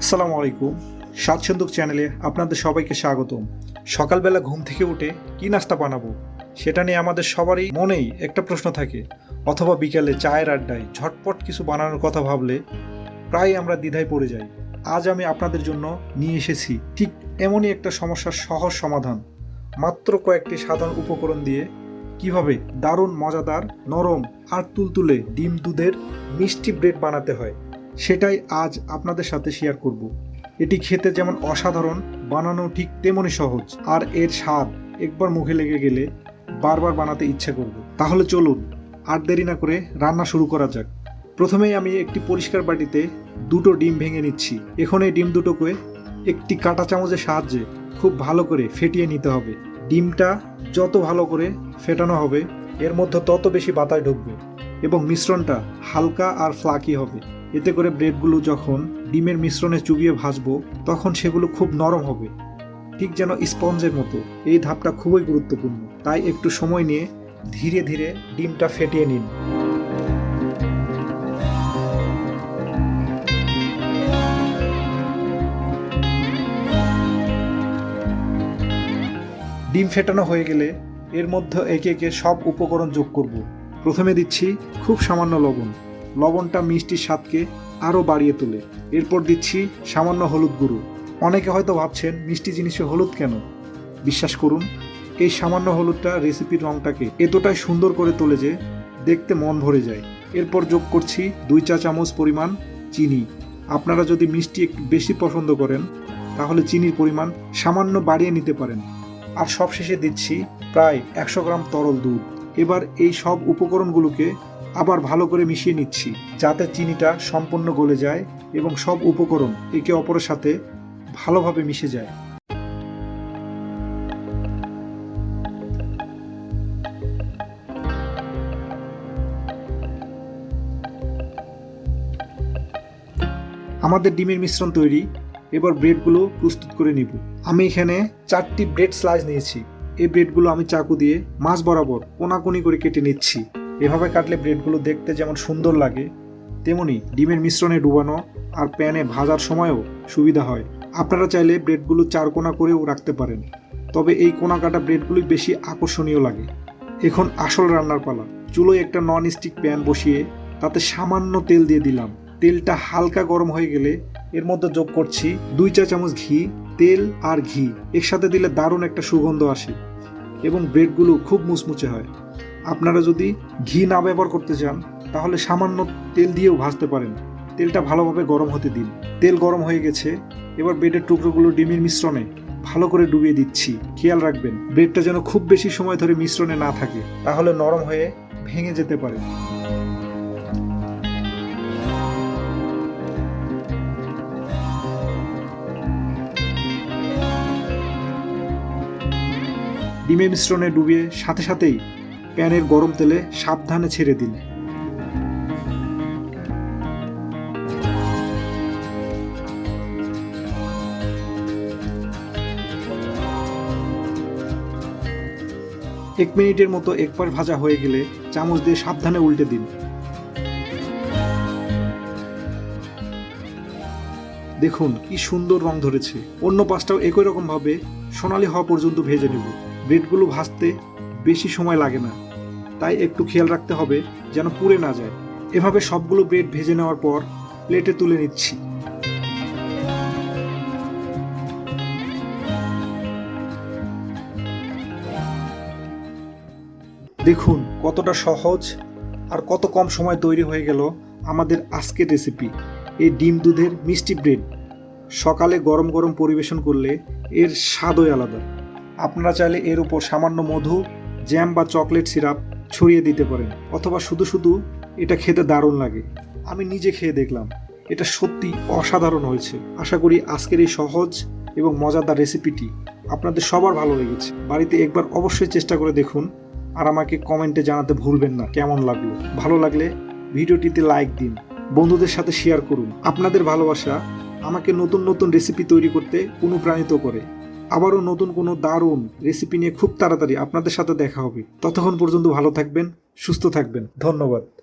আসসালামু আলাইকুম। স্বাদ চ্যানেলে আপনাদের সবাইকে স্বাগতম। সকালবেলা ঘুম থেকে উঠে কি নাস্তা বানাবো সেটা নিয়ে আমাদের সবারই মনেই একটা প্রশ্ন থাকে, অথবা বিকেলে চায়ের আড্ডায় ঝটপট কিছু বানানোর কথা ভাবলে প্রায় আমরা দ্বিধায় পড়ে যাই। আজ আমি আপনাদের জন্য নিয়ে এসেছি ঠিক এমনই একটা সমস্যার সহজ সমাধান। মাত্র কয়েকটি সাধারণ উপকরণ দিয়ে কিভাবে দারুণ মজাদার, নরম আর তুলতুলে ডিম দুধের মিষ্টি ব্রেড বানাতে হয় সেটাই আজ আপনাদের সাথে শেয়ার করব। এটি খেতে যেমন অসাধারণ, বানানো ঠিক তেমনই সহজ, আর এর স্বাদ একবার মুখে লেগে গেলে বারবার বানাতে ইচ্ছে করবে। তাহলে চলুন আর দেরি না করে রান্না শুরু করা যাক। প্রথমেই আমি একটি পরিষ্কার বাটিতে দুটো ডিম ভেঙে নিচ্ছি। এখন এই ডিম দুটোকে একটি কাঁটা চামচের সাহায্যে খুব ভালো করে ফেটিয়ে নিতে হবে। ডিমটা যত ভালো করে ফেটানো হবে এর মধ্যে তত বেশি বাতাস ঢুকবে এবং মিশ্রণটা হালকা আর ফ্লাকি হবে। এতে করে ব্রেডগুলো যখন ডিমের মিশ্রণে চুবিয়ে ভাজবো তখন সেগুলো খুব নরম হবে, ঠিক যেন স্পঞ্জের মতো। এই ধাপটা খুবই গুরুত্বপূর্ণ, তাই একটু সময় নিয়ে ধীরে ধীরে ডিমটা ফেটিয়ে নিন। ডিম ফেটানো হয়ে গেলে এর মধ্যে একে একে সব উপকরণ যোগ করব। প্রথমে দিচ্ছি খুব সামান্য লবণ। লবণটা মিষ্টির স্বাদকে আরও বাড়িয়ে তোলে। এরপর দিচ্ছি সামান্য হলুদ গুঁড়ো। অনেকে হয়তো ভাবছেন মিষ্টি জিনিসে হলুদ কেন? বিশ্বাস করুন, এই সামান্য হলুদটা রেসিপির রঙটাকে এতটাই সুন্দর করে তোলে যে দেখতে মন ভরে যায়। এরপর যোগ করছি 2 চা চামচ পরিমাণ চিনি। আপনারা যদি মিষ্টি একটু বেশি পছন্দ করেন তাহলে চিনির পরিমাণ সামান্য বাড়িয়ে নিতে পারেন। আর সবশেষে দিচ্ছি প্রায় 100 গ্রাম তরল দুধ। এবার এই সব উপকরণগুলোকে আবার ভালো করে মিশিয়ে নিচ্ছি যাতে চিনিটা সম্পূর্ণ গলে যায় এবং সব উপকরণ একে অপরের সাথে ভালোভাবে মিশে যায়। আমাদের ডিমের মিশ্রণ তৈরি। এবার ব্রেডগুলো প্রস্তুত করে নিব। আমি এখানে 4টি ব্রেড স্লাইস নিয়েছি। এই ব্রেডগুলো আমি চাকু দিয়ে মাঝ বরাবর কোনাকুনি করে কেটে নিচ্ছি। এভাবে কাটলে ব্রেডগুলো দেখতে যেমন সুন্দর লাগে তেমনি ডিমের মিশ্রণে ডুবানো আর প্যানে ভাজার সময়ও সুবিধা হয়। আপনারা চাইলে ব্রেডগুলো 4 কোনা করেও রাখতে পারেন, তবে এই কোনা কাটা ব্রেডগুলোই বেশি আকর্ষণীয় লাগে। এখন আসল রান্নার পালা। চুলোয় একটা নন স্টিক প্যান বসিয়ে তাতে সামান্য তেল দিয়ে দিলাম। তেলটা হালকা গরম হয়ে গেলে এর মধ্যে যোগ করছি 2 চা চামচ ঘি। তেল আর ঘি একসাথে দিলে দারুণ একটা সুগন্ধ আসে এবং ব্রেডগুলো খুব মুচমুচে হয়। আপনারা যদি ঘি না ব্যবহার করতে চান তাহলে সামান্য তেল দিয়েও ভাজতে পারেন। তেলটা ভালোভাবে গরম হতে দিন। তেল গরম হয়ে গেছে। এবার ব্রেডের টুকরোগুলো ডিমের মিশ্রণে ভালো করে ডুবিয়ে দিচ্ছি। খেয়াল রাখবেন ব্রেডটা যেন খুব বেশি সময় ধরে মিশ্রণে না থাকে, তাহলে নরম হয়ে ভেঙে যেতে পারে। ডিমের মিশ্রণে ডুবিয়ে সাথে সাথেই প্যানের গরম তেলে সাবধানে ছেড়ে দিন। এক মিনিটের মতো একবার ভাজা হয়ে গেলে চামচ দিয়ে সাবধানে উল্টে দিন। দেখুন কি সুন্দর রং ধরেছে। অন্য পাশটাও একই রকম ভাবে সোনালি হওয়া পর্যন্ত ভেজে নেব। ব্রেডগুলো ভাজতে বেশি সময় লাগে না, তাই একটু খেয়াল রাখতে হবে যেন পুড়ে না যায়। এভাবে সবগুলো ব্রেড ভেজে নেওয়ার পর প্লেটে তুলে নিচ্ছি। দেখুন কতটা সহজ আর কত কম সময় তৈরি হয়ে গেল আমাদের আজকের রেসিপি, এই ডিম দুধের মিষ্টি ব্রেড। সকালে গরম গরম পরিবেশন করলে এর স্বাদই আলাদা। আপনারা চাইলে এর উপর সামান্য মধু, জ্যাম বা চকলেট সিরাপ ছড়িয়ে দিতে পারেন, অথবা শুধু শুধু এটা খেতে দারুণ লাগে। আমি নিজে খেয়ে দেখলাম, এটা সত্যি অসাধারণ হয়েছে। আশা করি আজকের এই সহজ এবং মজাদার রেসিপিটি আপনাদের সবার ভালো লেগেছে। বাড়িতে একবার অবশ্যই চেষ্টা করে দেখুন আর আমাকে কমেন্টে জানাতে ভুলবেন না কেমন লাগলো। ভালো লাগলে ভিডিওটিতে লাইক দিন, বন্ধুদের সাথে শেয়ার করুন। আপনাদের ভালোবাসা আমাকে নতুন নতুন রেসিপি তৈরি করতে অনুপ্রাণিত করে। আবারও নতুন কোনো দারুণ রেসিপি নিয়ে খুব তাড়াতাড়ি আপনাদের সাথে দেখা হবে। ততক্ষণ পর্যন্ত ভালো থাকবেন, সুস্থ থাকবেন। ধন্যবাদ।